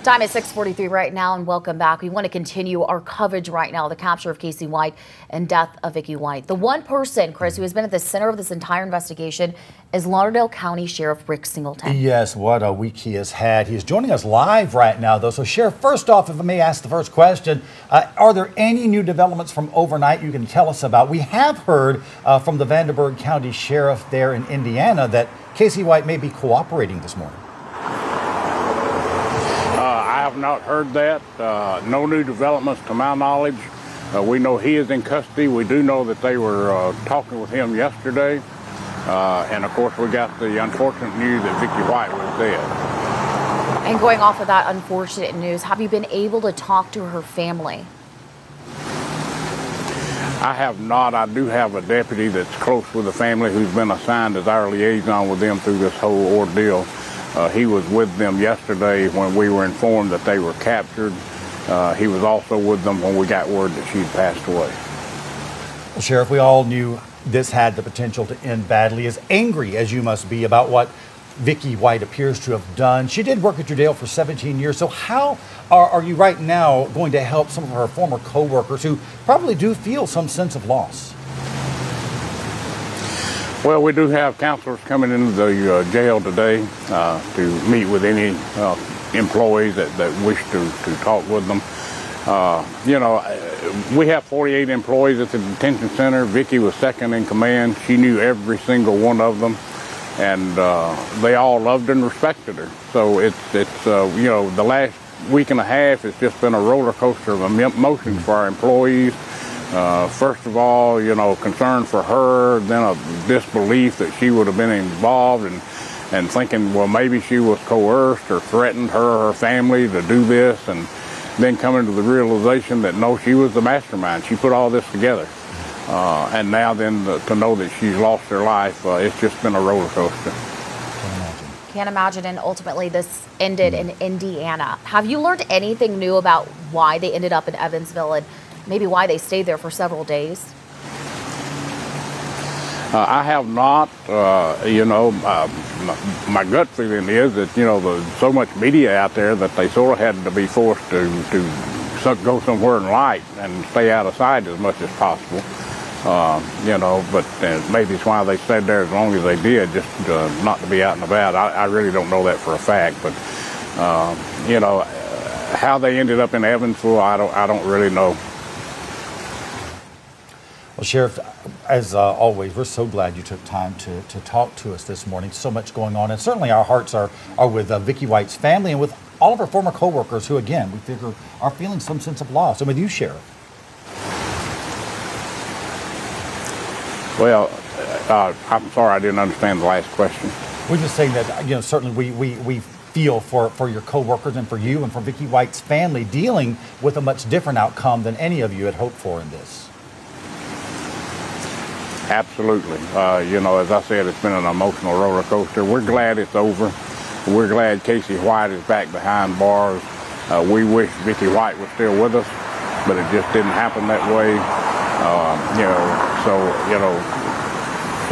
Time is 6:43 right now, and welcome back. We want to continue our coverage right now, the capture of Casey White and death of Vicky White. The one person, Chris, who has been at the center of this entire investigation is Lauderdale County Sheriff Rick Singleton. Yes, what a week he has had. He's joining us live right now, though. So, Sheriff, first off, if I may ask the first question, are there any new developments from overnight you can tell us about? We have heard from the Vanderburgh County Sheriff there in Indiana that Casey White may be cooperating this morning. I have not heard that. No new developments to my knowledge. We know he is in custody. We do know that they were talking with him yesterday. And of course, we got the unfortunate news that Vicky White was dead. And going off of that unfortunate news, have you been able to talk to her family? I have not. I do have a deputy that's close with the family who's been assigned as our liaison with them through this whole ordeal. He was with them yesterday when we were informed that they were captured. He was also with them when we got word that she'd passed away. Well, Sheriff, we all knew this had the potential to end badly. As angry as you must be about what Vicky White appears to have done, she did work at your jail for 17 years. So how are you right now going to help some of her former co-workers who probably do feel some sense of loss? Well, we do have counselors coming into the jail today to meet with any employees that wish to talk with them. You know, we have 48 employees at the detention center. Vicky was second in command. She knew every single one of them, and they all loved and respected her. So it's you know, the last week and a half, it's just been a roller coaster of emotions for our employees. First of all, you know, concern for her, then a disbelief that she would have been involved, and thinking, well, maybe she was coerced or threatened her or her family to do this, and then coming to the realization that no, she was the mastermind. She put all this together. And now then to know that she's lost her life, it's just been a roller coaster. Can't imagine. And ultimately this ended in Indiana. Have you learned anything new about why they ended up in Evansville and maybe why they stayed there for several days? I have not. You know, my gut feeling is that, you know, there's so much media out there that they sort of had to be forced to go somewhere in light and stay out of sight as much as possible. You know, but maybe it's why they stayed there as long as they did, just not to be out and about. I really don't know that for a fact, but you know, how they ended up in Evansville, I don't really know. Well, Sheriff, as always, we're so glad you took time to talk to us this morning. So much going on, and certainly our hearts are with Vicky White's family and with all of her former co-workers who, again, we figure are feeling some sense of loss. And with you, Sheriff. Well, I'm sorry, I didn't understand the last question. We're just saying that, you know, certainly we feel for your co-workers and for you and for Vicky White's family dealing with a much different outcome than any of you had hoped for in this. Absolutely. You know, as I said, it's been an emotional roller coaster. We're glad it's over. We're glad Casey White is back behind bars. We wish Vicky White was still with us, but it just didn't happen that way. You know, so, you know,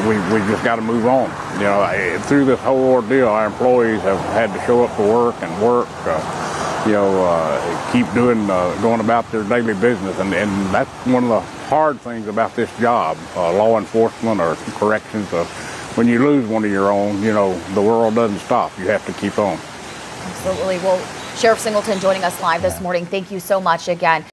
we just got to move on. You know, through this whole ordeal, our employees have had to show up to work and work, you know, keep going about their daily business. And that's one of the hard things about this job, law enforcement or corrections. When you lose one of your own, you know, the world doesn't stop. You have to keep on. Absolutely. Well, Sheriff Singleton joining us live this morning. Thank you so much again.